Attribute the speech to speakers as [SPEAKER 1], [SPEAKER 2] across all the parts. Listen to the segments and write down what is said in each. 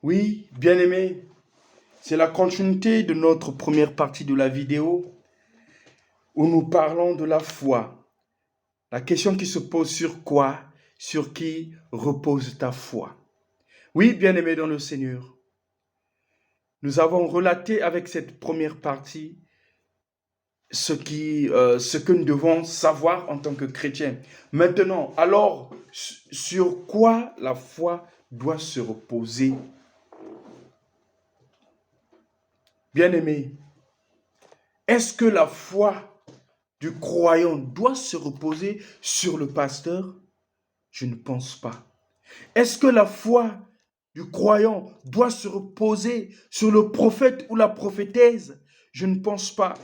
[SPEAKER 1] Oui, bien-aimé, c'est la continuité de notre première partie de la vidéo où nous parlons de la foi. La question qui se pose sur quoi, sur qui repose ta foi. Oui, bien-aimé dans le Seigneur, nous avons relaté avec cette première partie ce que nous devons savoir en tant que chrétiens. Maintenant, alors, sur quoi la foi doit se reposer? Bien-aimé, est-ce que la foi du croyant doit se reposer sur le pasteur? Je ne pense pas. Est-ce que la foi du croyant doit se reposer sur le prophète ou la prophétesse? Je ne pense pas.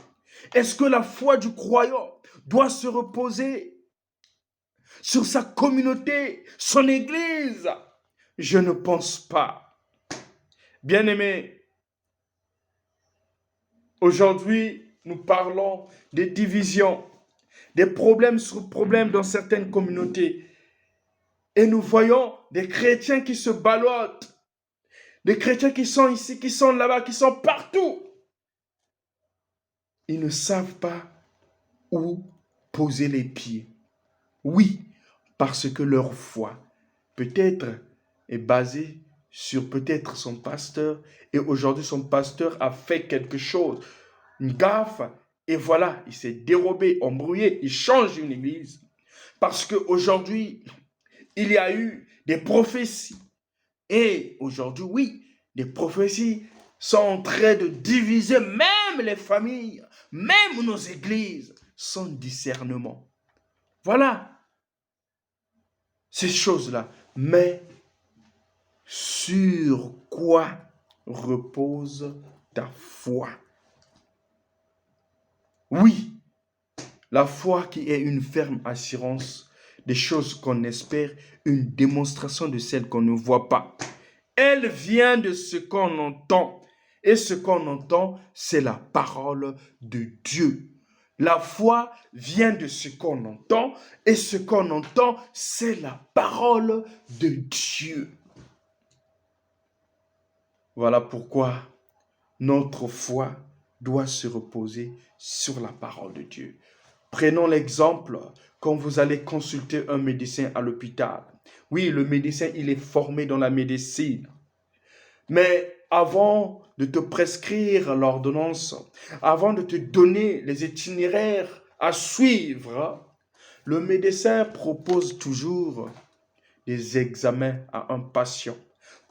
[SPEAKER 1] Est-ce que la foi du croyant doit se reposer sur sa communauté, son église? Je ne pense pas. Bien-aimés, aujourd'hui, nous parlons des divisions, des problèmes sur problèmes dans certaines communautés. Et nous voyons des chrétiens qui se ballottent, des chrétiens qui sont ici, qui sont là-bas, qui sont partout. Ils ne savent pas où poser les pieds. Oui, parce que leur foi peut-être est basée sur peut-être son pasteur. Et aujourd'hui, son pasteur a fait quelque chose, une gaffe. Et voilà, il s'est dérobé, embrouillé, il change une église. Parce qu'aujourd'hui, il y a eu des prophéties. Et aujourd'hui, oui, des prophéties sont en train de diviser même les familles, même nos églises, sans discernement. Voilà ces choses-là. Mais sur quoi repose ta foi? Oui, la foi qui est une ferme assurance des choses qu'on espère, une démonstration de celles qu'on ne voit pas. Elle vient de ce qu'on entend. Et ce qu'on entend, c'est la parole de Dieu. La foi vient de ce qu'on entend. Et ce qu'on entend, c'est la parole de Dieu. Voilà pourquoi notre foi doit se reposer sur la parole de Dieu. Prenons l'exemple quand vous allez consulter un médecin à l'hôpital. Oui, le médecin, il est formé dans la médecine. Mais avant de te prescrire l'ordonnance, avant de te donner les itinéraires à suivre, le médecin propose toujours des examens à un patient.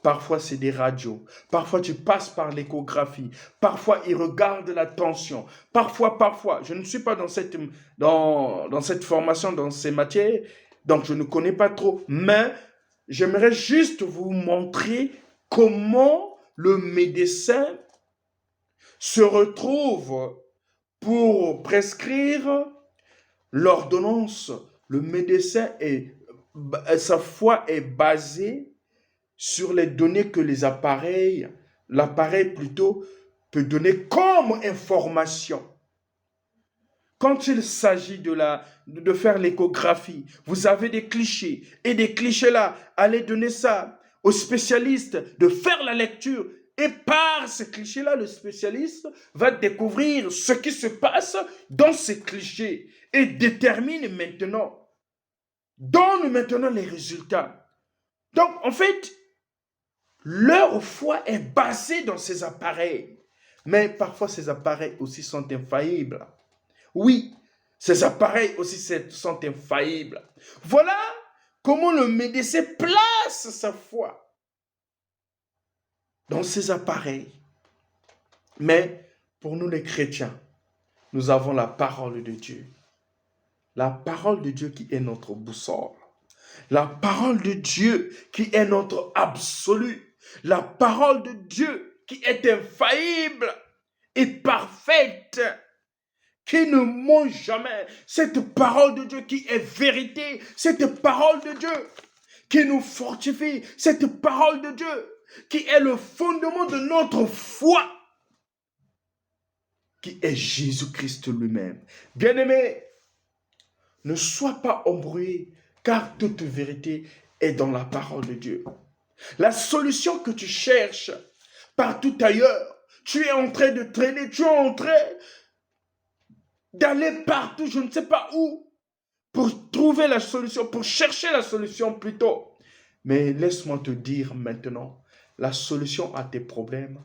[SPEAKER 1] Parfois, c'est des radios. Parfois, tu passes par l'échographie. Parfois, il regarde la tension. Parfois. Je ne suis pas dans cette formation, dans ces matières, donc je ne connais pas trop. Mais j'aimerais juste vous montrer comment le médecin se retrouve pour prescrire l'ordonnance. Le médecin sa foi est basée sur les données que l'appareil plutôt, peut donner comme information. Quand il s'agit de faire l'échographie, vous avez des clichés. Et des clichés là, allez donner ça au spécialiste de faire la lecture. Et par ces clichés-là, le spécialiste va découvrir ce qui se passe dans ces clichés et donne maintenant les résultats. Donc, en fait, leur foi est basée dans ces appareils. Mais parfois, ces appareils aussi sont infaillibles. Oui, ces appareils aussi sont infaillibles. Voilà comment le médecin place sa foi dans ces appareils. Mais pour nous les chrétiens, nous avons la parole de Dieu. La parole de Dieu qui est notre boussole. La parole de Dieu qui est notre absolu. La parole de Dieu qui est infaillible et parfaite, qui ne ment jamais. Cette parole de Dieu qui est vérité. Cette parole de Dieu qui nous fortifie. Cette parole de Dieu qui est le fondement de notre foi, qui est Jésus-Christ lui-même. Bien-aimé, ne sois pas embrouillé, car toute vérité est dans la parole de Dieu. La solution que tu cherches partout ailleurs, tu es en train de traîner, tu es en train d'aller partout, je ne sais pas où, pour trouver la solution, pour chercher la solution plutôt. Mais laisse-moi te dire maintenant, la solution à tes problèmes